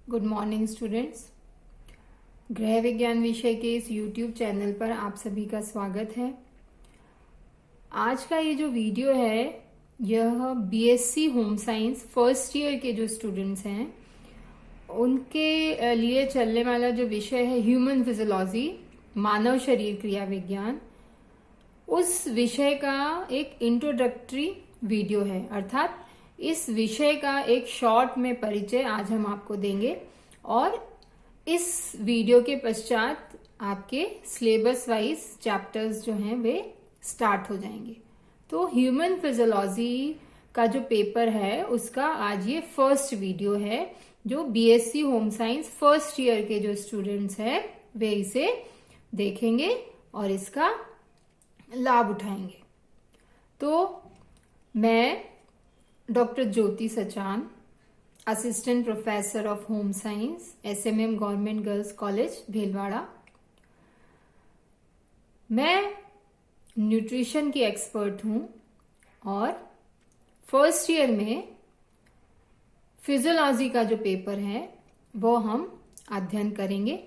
Good morning students. गृह विज्ञान विषय के इस यूट्यूब चैनल पर आप सभी का स्वागत है। आज का ये जो वीडियो है यह BSc home science first year के जो स्टूडेंट्स हैं उनके लिए चलने वाला जो विषय है ह्यूमन फिजियोलॉजी, मानव शरीर क्रिया विज्ञान, उस विषय का एक इंट्रोडक्टरी वीडियो है। अर्थात इस विषय का एक शॉर्ट में परिचय आज हम आपको देंगे और इस वीडियो के पश्चात आपके सिलेबस वाइज चैप्टर्स जो हैं वे स्टार्ट हो जाएंगे। तो ह्यूमन फिजियोलॉजी का जो पेपर है उसका आज ये फर्स्ट वीडियो है जो BSc home science first year के जो स्टूडेंट्स हैं वे इसे देखेंगे और इसका लाभ उठाएंगे। तो मैं doctor Jyoti Sachan, assistant professor of home science, SMM government girls college Bhilwara, मैं न्यूट्रिशन की एक्सपर्ट हूं और फर्स्ट ईयर में फिजियोलॉजी का जो पेपर है वो हम अध्ययन करेंगे।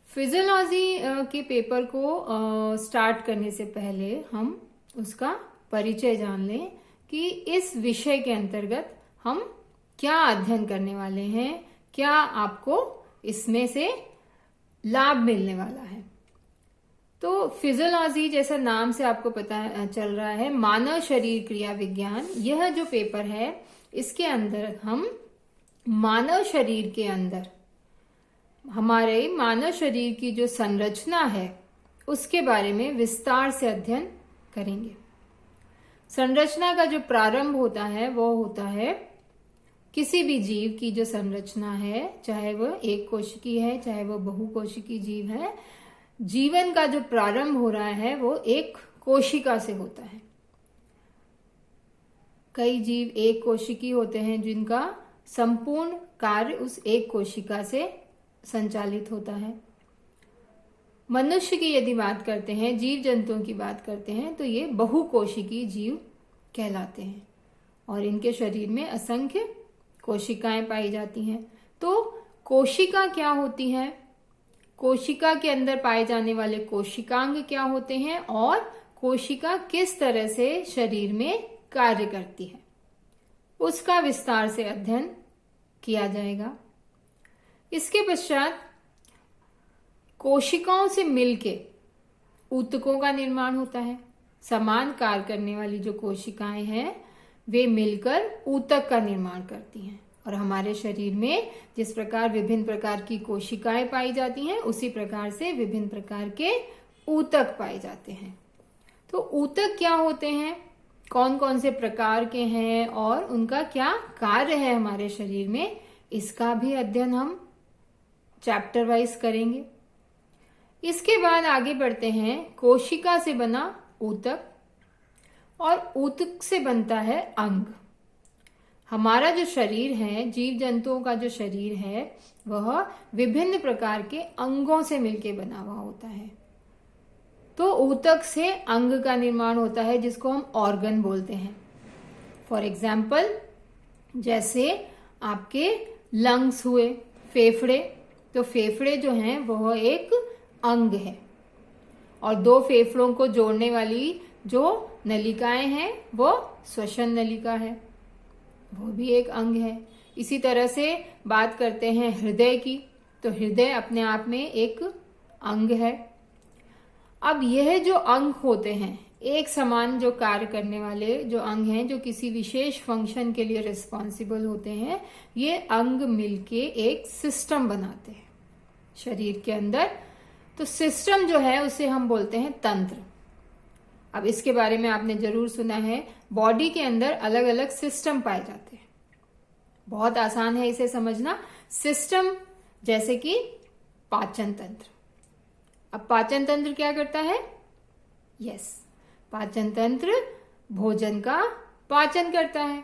फिजियोलॉजी के पेपर को स्टार्ट करने से पहले हम उसका परिचय जान लें कि इस विषय के अंतर्गत हम क्या अध्ययन करने वाले हैं, क्या आपको इसमें से लाभ मिलने वाला है। तो फिजियोलॉजी जैसा नाम से आपको पता चल रहा है, मानव शरीर क्रिया विज्ञान, यह जो पेपर है इसके अंदर हम मानव शरीर के अंदर हमारे मानव शरीर की जो संरचना है उसके बारे में विस्तार से अध्ययन करेंगे। संरचना का जो प्रारंभ होता है वो होता है किसी भी जीव की जो संरचना है, चाहे वह एक कोशिकी है चाहे वह बहुकोशिकी जीव है, जीवन का जो प्रारंभ हो रहा है वो एक कोशिका से होता है। कई जीव एक कोशिकी होते हैं जिनका संपूर्ण कार्य उस एक कोशिका से संचालित होता है। मनुष्य की यदि बात करते हैं, जीव जंतुओं की बात करते हैं तो ये बहुकोशिकीय जीव कहलाते हैं और इनके शरीर में असंख्य कोशिकाएं पाई जाती हैं। तो कोशिका क्या होती है, कोशिका के अंदर पाए जाने वाले कोशिकांग क्या होते हैं और कोशिका किस तरह से शरीर में कार्य करती है, उसका विस्तार से अध्ययन किया जाएगा। इसके पश्चात कोशिकाओं से मिलके ऊतकों का निर्माण होता है। समान कार्य करने वाली जो कोशिकाएं हैं वे मिलकर ऊतक का निर्माण करती हैं और हमारे शरीर में जिस प्रकार विभिन्न प्रकार की कोशिकाएं पाई जाती हैं उसी प्रकार से विभिन्न प्रकार के ऊतक पाए जाते हैं। तो ऊतक क्या होते हैं, कौन कौन से प्रकार के हैं और उनका क्या कार्य है हमारे शरीर में, इसका भी अध्ययन हम चैप्टर वाइज करेंगे। इसके बाद आगे बढ़ते हैं, कोशिका से बना ऊतक और ऊतक से बनता है अंग। हमारा जो शरीर है, जीव जंतुओं का जो शरीर है वह विभिन्न प्रकार के अंगों से मिलकर बना हुआ होता है। तो ऊतक से अंग का निर्माण होता है जिसको हम ऑर्गन बोलते हैं। फॉर एग्जाम्पल जैसे आपके लंग्स हुए, फेफड़े, तो फेफड़े जो हैं वह एक अंग है और दो फेफड़ों को जोड़ने वाली जो नलिकाएं हैं वो श्वसन नलिका है, वो भी एक अंग है। इसी तरह से बात करते हैं हृदय की, तो हृदय अपने आप में एक अंग है। अब यह जो अंग होते हैं, एक समान जो कार्य करने वाले जो अंग हैं, जो किसी विशेष फंक्शन के लिए रिस्पॉन्सिबल होते हैं, ये अंग मिलके एक सिस्टम बनाते हैं शरीर के अंदर। तो सिस्टम जो है उसे हम बोलते हैं तंत्र। अब इसके बारे में आपने जरूर सुना है, बॉडी के अंदर अलग अलग सिस्टम पाए जाते हैं। बहुत आसान है इसे समझना। सिस्टम जैसे कि पाचन तंत्र। अब पाचन तंत्र क्या करता है? यस, पाचन तंत्र भोजन का पाचन करता है।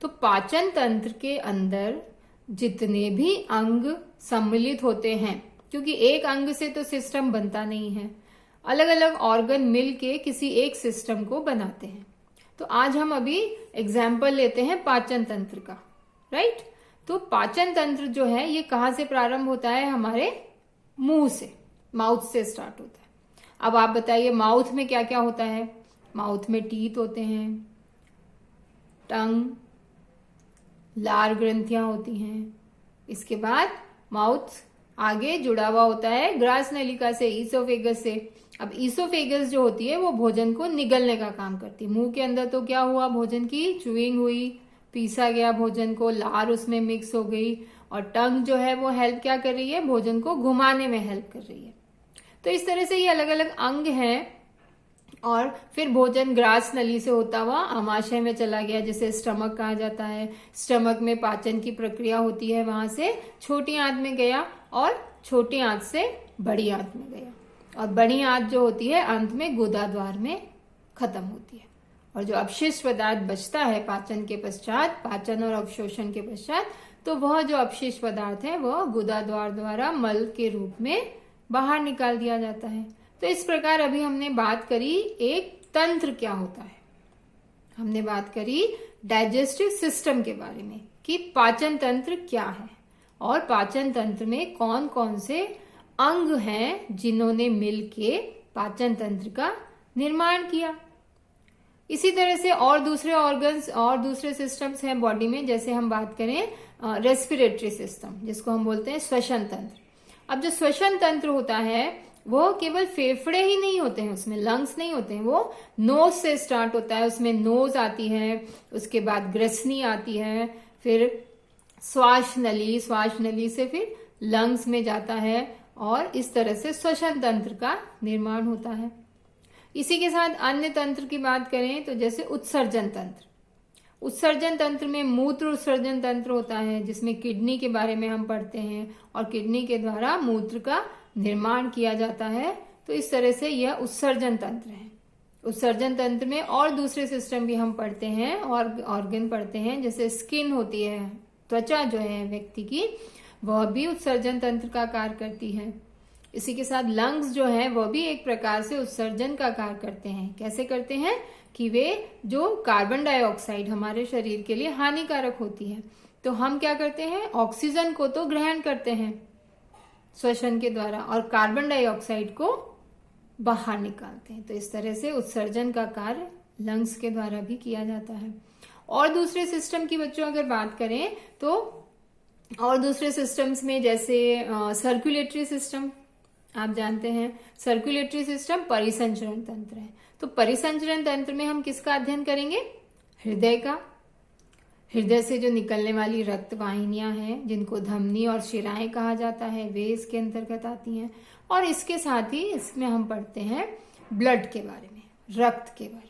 तो पाचन तंत्र के अंदर जितने भी अंग सम्मिलित होते हैं, क्योंकि एक अंग से तो सिस्टम बनता नहीं है, अलग अलग ऑर्गन मिलके किसी एक सिस्टम को बनाते हैं। तो आज हम अभी एग्जाम्पल लेते हैं पाचन तंत्र का, राइट। तो पाचन तंत्र जो है ये कहाँ से प्रारंभ होता है? हमारे मुंह से, माउथ से स्टार्ट होता है। अब आप बताइए माउथ में क्या क्या होता है? माउथ में टीथ होते हैं, टंग, लार ग्रंथियां होती हैं। इसके बाद माउथ आगे जुड़ा हुआ होता है ग्रास नलिका से, ईसोफेगस से। अब ईसोफेगस जो होती है वो भोजन को निगलने का काम करती है। मुंह के अंदर तो क्या हुआ? भोजन की चुइंग हुई, पीसा गया भोजन को, लार उसमें मिक्स हो गई। और टंग जो है वो हेल्प क्या कर रही है? भोजन को घुमाने में हेल्प कर रही है। तो इस तरह से ये अलग अलग अंग हैं। और फिर भोजन ग्रास नली से होता हुआ आमाशय में चला गया, जिसे स्टमक कहा जाता है। स्टमक में पाचन की प्रक्रिया होती है, वहां से छोटी आंत में गया और छोटी आंत से बड़ी आंत में गया। और बड़ी आंत जो होती है अंत में गुदा द्वार में खत्म होती है। और जो अपशिष्ट पदार्थ बचता है पाचन के पश्चात, पाचन और अवशोषण के पश्चात, तो वह जो अपशिष्ट पदार्थ है वह गुदा द्वार द्वारा मल के रूप में बाहर निकाल दिया जाता है। तो इस प्रकार अभी हमने बात करी एक तंत्र क्या होता है, हमने बात करी डाइजेस्टिव सिस्टम के बारे में कि पाचन तंत्र क्या है और पाचन तंत्र में कौन कौन से अंग हैं जिन्होंने मिलके पाचन तंत्र का निर्माण किया। इसी तरह से और दूसरे ऑर्गन्स और दूसरे सिस्टम्स हैं बॉडी में। जैसे हम बात करें रेस्पिरेटरी सिस्टम, जिसको हम बोलते हैं श्वसन तंत्र। अब जो श्वसन तंत्र होता है वो केवल फेफड़े ही नहीं होते हैं, उसमें लंग्स नहीं होते हैं, वो नोज से स्टार्ट होता है। उसमें नोज आती है, उसके बाद ग्रसनी आती है, फिर श्वास नली से फिर लंग्स में जाता है और इस तरह से श्वसन तंत्र का निर्माण होता है। इसी के साथ अन्य तंत्र की बात करें तो जैसे उत्सर्जन तंत्र। उत्सर्जन तंत्र में मूत्र उत्सर्जन तंत्र होता है, जिसमें किडनी के बारे में हम पढ़ते हैं और किडनी के द्वारा मूत्र का निर्माण किया जाता है। तो इस तरह से यह उत्सर्जन तंत्र है। उत्सर्जन तंत्र में और दूसरे सिस्टम भी हम पढ़ते हैं और ऑर्गन पढ़ते हैं, जैसे स्किन होती है, त्वचा जो है व्यक्ति की, वह भी उत्सर्जन तंत्र का कार्य करती है। इसी के साथ लंग्स जो है वह भी एक प्रकार से उत्सर्जन का कार्य करते हैं। कैसे करते हैं कि वे जो कार्बन डाइऑक्साइड हमारे शरीर के लिए हानिकारक होती है, तो हम क्या करते हैं, ऑक्सीजन को तो ग्रहण करते हैं श्वसन के द्वारा और कार्बन डाइऑक्साइड को बाहर निकालते हैं। तो इस तरह से उत्सर्जन का कार्य लंग्स के द्वारा भी किया जाता है। और दूसरे सिस्टम की बच्चों अगर बात करें तो और दूसरे सिस्टम्स में जैसे सर्कुलेटरी सिस्टम, आप जानते हैं सर्कुलेटरी सिस्टम परिसंचरण तंत्र है। तो परिसंचरण तंत्र में हम किसका अध्ययन करेंगे? हृदय का। हृदय से जो निकलने वाली रक्त वाहिनियां हैं, जिनको धमनी और शिराएं कहा जाता है, वे इसके अंतर्गत आती हैं। और इसके साथ ही इसमें हम पढ़ते हैं ब्लड के बारे में, रक्त के बारे में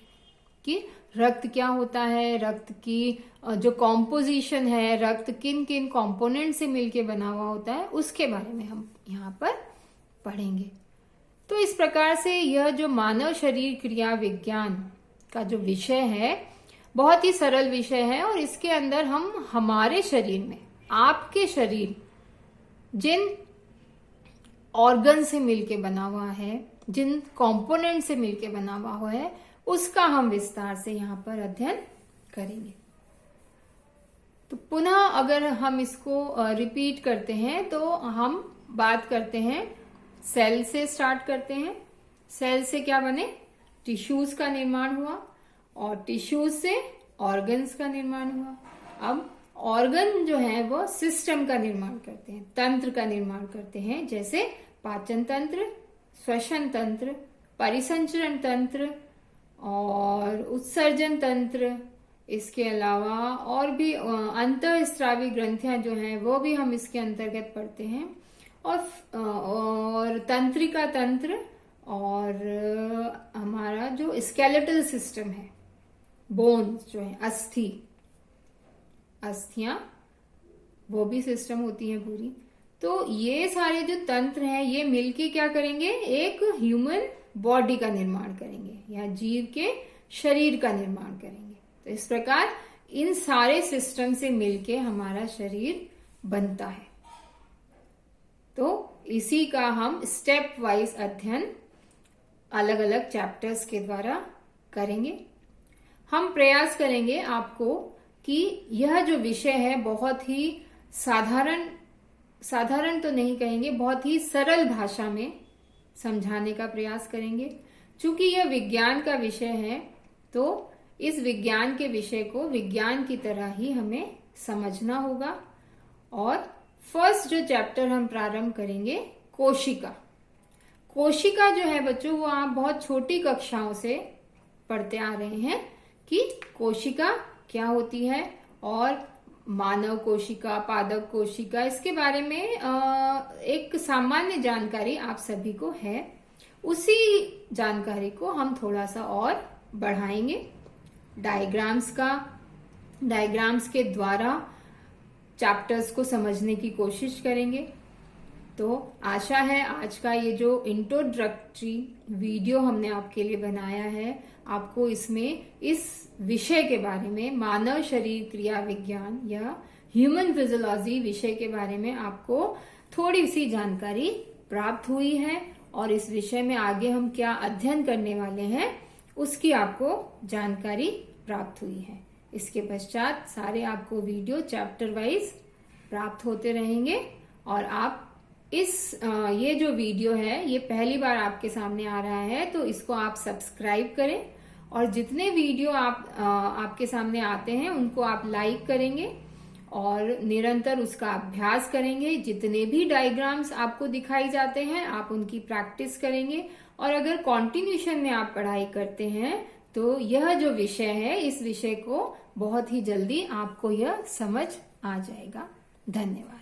कि रक्त क्या होता है, रक्त की जो कॉम्पोजिशन है, रक्त किन किन कंपोनेंट से मिलके बना हुआ होता है, उसके बारे में हम यहाँ पर पढ़ेंगे। तो इस प्रकार से यह जो मानव शरीर क्रिया विज्ञान का जो विषय है बहुत ही सरल विषय है और इसके अंदर हम हमारे शरीर में, आपके शरीर जिन ऑर्गन से मिलके बना हुआ है, जिन कंपोनेंट से मिलके बना हुआ है, उसका हम विस्तार से यहाँ पर अध्ययन करेंगे। तो पुनः अगर हम इसको रिपीट करते हैं तो हम बात करते हैं सेल से स्टार्ट करते हैं। सेल से क्या बने? टिश्यूज का निर्माण हुआ और टिश्यूज से ऑर्गन्स का निर्माण हुआ। अब ऑर्गन जो है वो सिस्टम का निर्माण करते हैं, तंत्र का निर्माण करते हैं, जैसे पाचन तंत्र, श्वसन तंत्र, परिसंचरण तंत्र और उत्सर्जन तंत्र। इसके अलावा और भी अंतःस्रावी ग्रंथियां जो हैं वो भी हम इसके अंतर्गत पढ़ते हैं और तंत्रिका तंत्र और हमारा जो स्केलेटल सिस्टम है, बोन्स जो है, अस्थियां, वो भी सिस्टम होती है पूरी। तो ये सारे जो तंत्र हैं ये मिलके क्या करेंगे? एक ह्यूमन बॉडी का निर्माण करेंगे या जीव के शरीर का निर्माण करेंगे। तो इस प्रकार इन सारे सिस्टम से मिलके हमारा शरीर बनता है। तो इसी का हम स्टेप वाइज अध्ययन अलग अलग चैप्टर्स के द्वारा करेंगे। हम प्रयास करेंगे आपको कि यह जो विषय है बहुत ही साधारण तो नहीं कहेंगे, बहुत ही सरल भाषा में समझाने का प्रयास करेंगे। चूंकि यह विज्ञान का विषय है तो इस विज्ञान के विषय को विज्ञान की तरह ही हमें समझना होगा। और फर्स्ट जो चैप्टर हम प्रारंभ करेंगे, कोशिका। कोशिका जो है बच्चों, वो आप बहुत छोटी कक्षाओं से पढ़ते आ रहे हैं कि कोशिका क्या होती है, और मानव कोशिका, पादप कोशिका, इसके बारे में एक सामान्य जानकारी आप सभी को है। उसी जानकारी को हम थोड़ा सा और बढ़ाएंगे डायग्राम्स के द्वारा चैप्टर्स को समझने की कोशिश करेंगे। तो आशा है आज का ये जो इंट्रोडक्टरी वीडियो हमने आपके लिए बनाया है, आपको इसमें इस विषय के बारे में, मानव शरीर क्रिया विज्ञान या ह्यूमन फिजियोलॉजी विषय के बारे में आपको थोड़ी सी जानकारी प्राप्त हुई है, और इस विषय में आगे हम क्या अध्ययन करने वाले हैं उसकी आपको जानकारी प्राप्त हुई है। इसके पश्चात सारे आपको वीडियो चैप्टर वाइज प्राप्त होते रहेंगे। और आप ये जो वीडियो है ये पहली बार आपके सामने आ रहा है तो इसको आप सब्सक्राइब करें, और जितने वीडियो आपके सामने आते हैं उनको आप लाइक करेंगे और निरंतर उसका अभ्यास करेंगे। जितने भी डायग्राम्स आपको दिखाई जाते हैं आप उनकी प्रैक्टिस करेंगे, और अगर कॉन्टिन्यूशन में आप पढ़ाई करते हैं तो यह जो विषय है, इस विषय को बहुत ही जल्दी आपको यह समझ आ जाएगा। धन्यवाद।